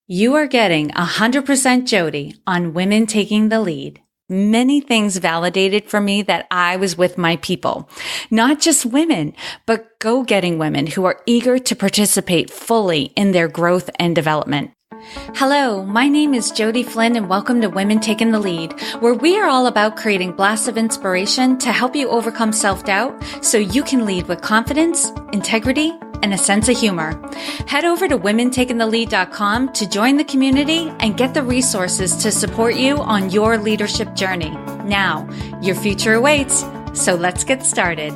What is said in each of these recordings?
You are getting 100% Jodi on Women Taking the Lead. Many things validated for me that I was with my people. Not just women, but go-getting women who are eager to participate fully in their growth and development. Hello, my name is Jodi Flynn and welcome to Women Taking the Lead, where we are all about creating blasts of inspiration to help you overcome self-doubt so you can lead with confidence, integrity, and a sense of humor. Head over to womentakingthelead.com to join the community and get the resources to support you on your leadership journey. Now, your future awaits, so let's get started.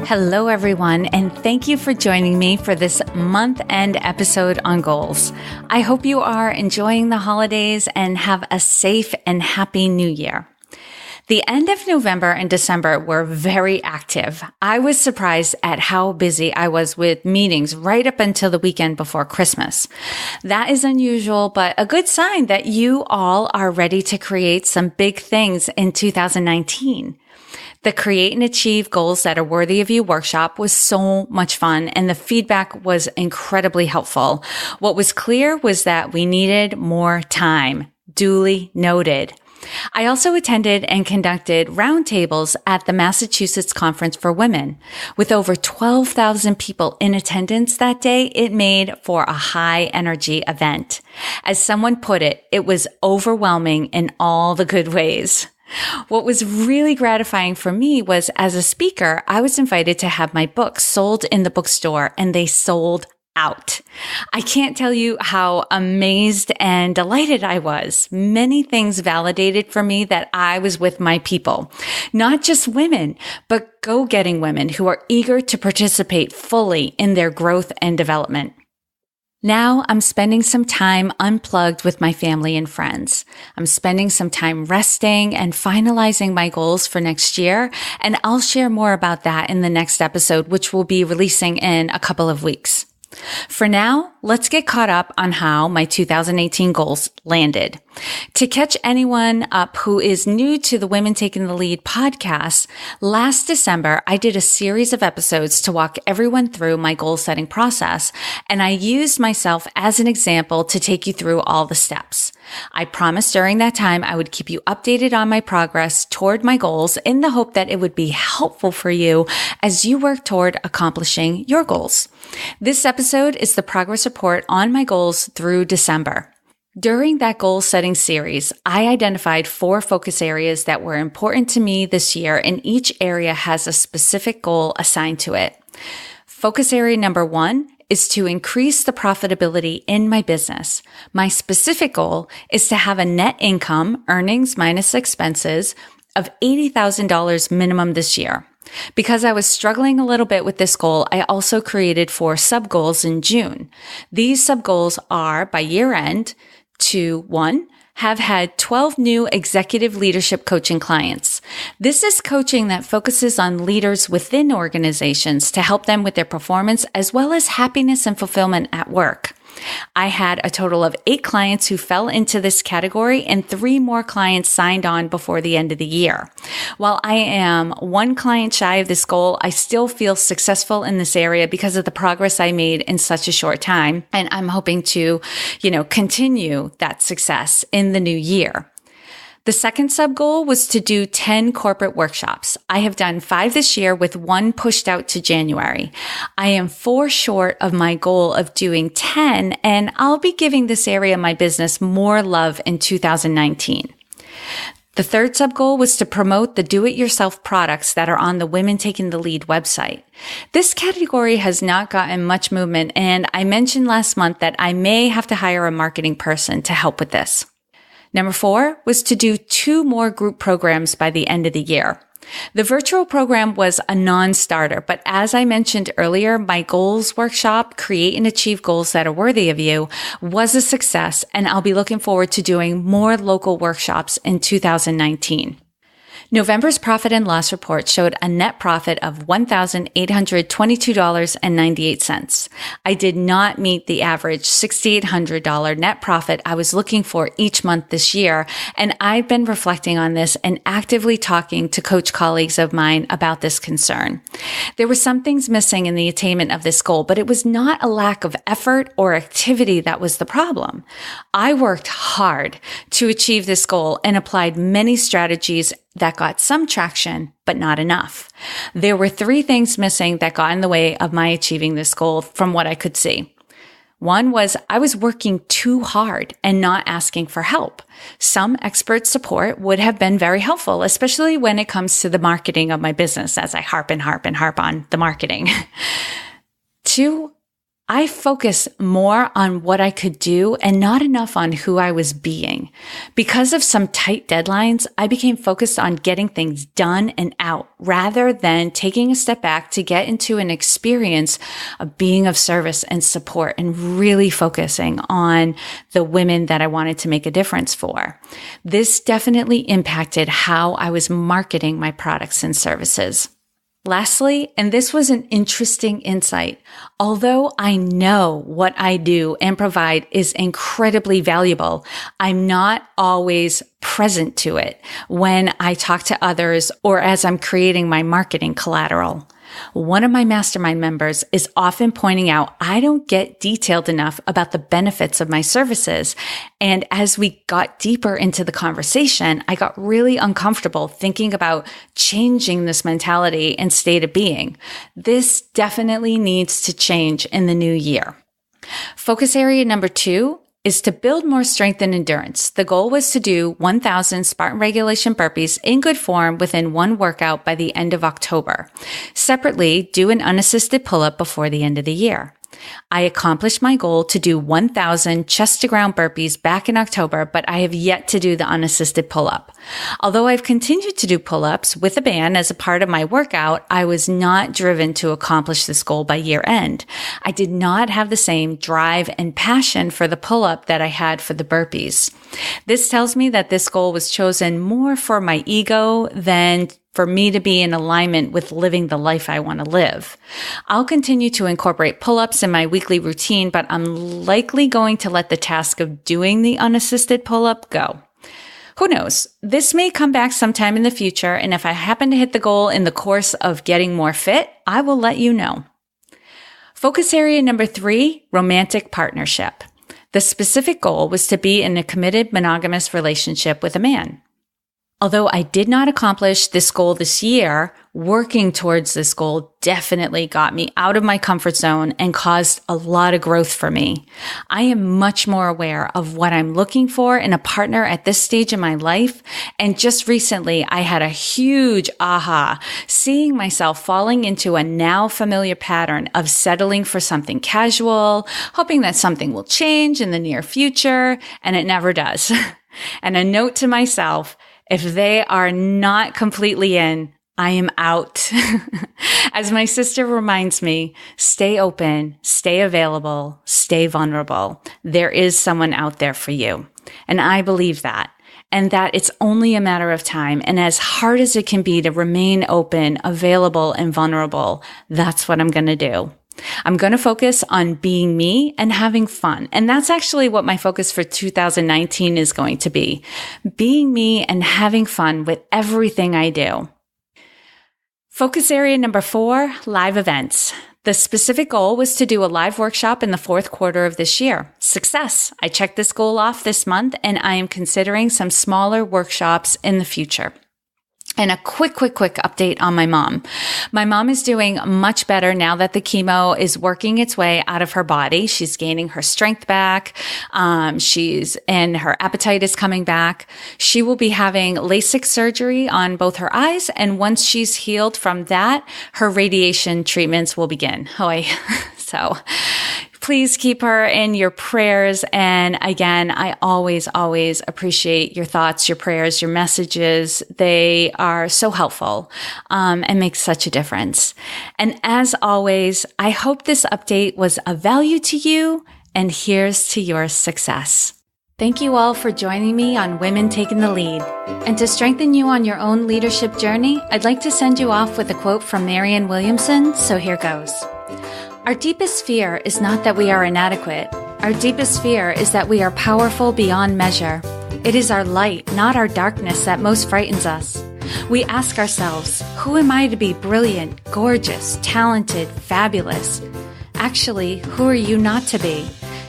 Hello, everyone, and thank you for joining me for this month-end episode on goals. I hope you are enjoying the holidays and have a safe and happy new year. The end of November and December were very active. I was surprised at how busy I was with meetings right up until the weekend before Christmas. That is unusual, but a good sign that you all are ready to create some big things in 2019. The Create and Achieve Goals That Are Worthy of You workshop was so much fun, and the feedback was incredibly helpful. What was clear was that we needed more time. Duly noted. I also attended and conducted roundtables at the Massachusetts Conference for Women. With over 12,000 people in attendance that day, it made for a high energy event. As someone put it, it was overwhelming in all the good ways. What was really gratifying for me was, as a speaker, I was invited to have my books sold in the bookstore, and they sold out. I can't tell you how amazed and delighted I was. Many things validated for me that I was with my people. Not just women, but go-getting women who are eager to participate fully in their growth and development. Now I'm spending some time unplugged with my family and friends. I'm spending some time resting and finalizing my goals for next year, and I'll share more about that in the next episode, which will be releasing in a couple of weeks. For now, let's get caught up on how my 2018 goals landed. To catch anyone up who is new to the Women Taking the Lead podcast, last December, I did a series of episodes to walk everyone through my goal setting process, and I used myself as an example to take you through all the steps. I promised during that time I would keep you updated on my progress toward my goals in the hope that it would be helpful for you as you work toward accomplishing your goals. This episode is the progress report on my goals through December. During that goal setting series, I identified 4 focus areas that were important to me this year, and each area has a specific goal assigned to it. Focus area number 1 is to increase the profitability in my business. My specific goal is to have a net income, earnings minus expenses, of $80,000 minimum this year. Because I was struggling a little bit with this goal, I also created 4 sub-goals in June. These sub-goals are, by year end, to 1, have had 12 new executive leadership coaching clients. This is coaching that focuses on leaders within organizations to help them with their performance as well as happiness and fulfillment at work. I had a total of 8 clients who fell into this category, and 3 more clients signed on before the end of the year. While I am 1 client shy of this goal, I still feel successful in this area because of the progress I made in such a short time. And I'm hoping to, continue that success in the new year. The second sub-goal was to do 10 corporate workshops. I have done 5 this year with 1 pushed out to January. I am 4 short of my goal of doing 10, and I'll be giving this area of my business more love in 2019. The third sub-goal was to promote the do-it-yourself products that are on the Women Taking the Lead website. This category has not gotten much movement, and I mentioned last month that I may have to hire a marketing person to help with this. Number 4 was to do 2 more group programs by the end of the year. The virtual program was a non-starter, but as I mentioned earlier, my goals workshop, Create and Achieve Goals That Are Worthy of You, was a success, and I'll be looking forward to doing more local workshops in 2019. November's profit and loss report showed a net profit of $1,822.98. I did not meet the average $6,800 net profit I was looking for each month this year, and I've been reflecting on this and actively talking to coach colleagues of mine about this concern. There were some things missing in the attainment of this goal, but it was not a lack of effort or activity that was the problem. I worked hard to achieve this goal and applied many strategies that got some traction, but not enough. There were 3 things missing that got in the way of my achieving this goal from what I could see. One was I was working too hard and not asking for help. Some expert support would have been very helpful, especially when it comes to the marketing of my business, as I harp on the marketing. 2, I focused more on what I could do and not enough on who I was being. Because of some tight deadlines, I became focused on getting things done and out rather than taking a step back to get into an experience of being of service and support and really focusing on the women that I wanted to make a difference for. This definitely impacted how I was marketing my products and services. Lastly, and this was an interesting insight, although I know what I do and provide is incredibly valuable, I'm not always present to it when I talk to others or as I'm creating my marketing collateral. One of my mastermind members is often pointing out I don't get detailed enough about the benefits of my services. And as we got deeper into the conversation, I got really uncomfortable thinking about changing this mentality and state of being. This definitely needs to change in the new year. Focus area number 2 is to build more strength and endurance. The goal was to do 1,000 Spartan regulation burpees in good form within one workout by the end of October. Separately, do an unassisted pull-up before the end of the year. I accomplished my goal to do 1,000 chest to ground burpees back in October, but I have yet to do the unassisted pull-up. Although I've continued to do pull-ups with a band as a part of my workout, I was not driven to accomplish this goal by year end. I did not have the same drive and passion for the pull-up that I had for the burpees. This tells me that this goal was chosen more for my ego than for me to be in alignment with living the life I want to live. I'll continue to incorporate pull-ups in my weekly routine, but I'm likely going to let the task of doing the unassisted pull-up go. Who knows? This may come back sometime in the future, and if I happen to hit the goal in the course of getting more fit, I will let you know. Focus area number 3, romantic partnership. The specific goal was to be in a committed monogamous relationship with a man. Although I did not accomplish this goal this year, working towards this goal definitely got me out of my comfort zone and caused a lot of growth for me. I am much more aware of what I'm looking for in a partner at this stage in my life. And just recently, I had a huge aha, seeing myself falling into a now familiar pattern of settling for something casual, hoping that something will change in the near future, and it never does. And a note to myself, if they are not completely in, I am out. As my sister reminds me, stay open, stay available, stay vulnerable. There is someone out there for you. And I believe that. And that it's only a matter of time. And as hard as it can be to remain open, available, and vulnerable, that's what I'm going to do. I'm going to focus on being me and having fun. And that's actually what my focus for 2019 is going to be. Being me and having fun with everything I do. Focus area number 4, live events. The specific goal was to do a live workshop in the 4th quarter of this year. Success! I checked this goal off this month, and I am considering some smaller workshops in the future. And a quick update on my mom. My mom is doing much better now that the chemo is working its way out of her body. She's gaining her strength back. And her appetite is coming back. She will be having LASIK surgery on both her eyes. And once she's healed from that, her radiation treatments will begin. So please keep her in your prayers. And again, I always appreciate your thoughts, your prayers, your messages. They are so helpful and make such a difference. And as always, I hope this update was of value to you, and here's to your success. Thank you all for joining me on Women Taking the Lead. And to strengthen you on your own leadership journey, I'd like to send you off with a quote from Marianne Williamson, so here goes. Our deepest fear is not that we are inadequate. Our deepest fear is that we are powerful beyond measure. It is our light, not our darkness, that most frightens us. We ask ourselves, who am I to be brilliant, gorgeous, talented, fabulous? Actually, who are you not to be?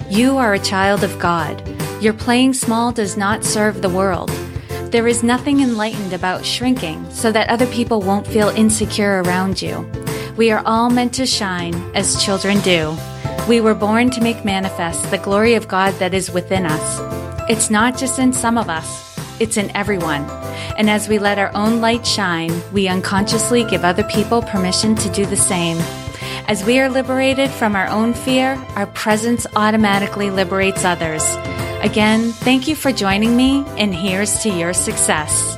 You are a child of God. Your playing small does not serve the world. There is nothing enlightened about shrinking so that other people won't feel insecure around you. We are all meant to shine as children do. We were born to make manifest the glory of God that is within us. It's not just in some of us, it's in everyone. And as we let our own light shine, we unconsciously give other people permission to do the same. As we are liberated from our own fear, our presence automatically liberates others. Again, thank you for joining me, and here's to your success.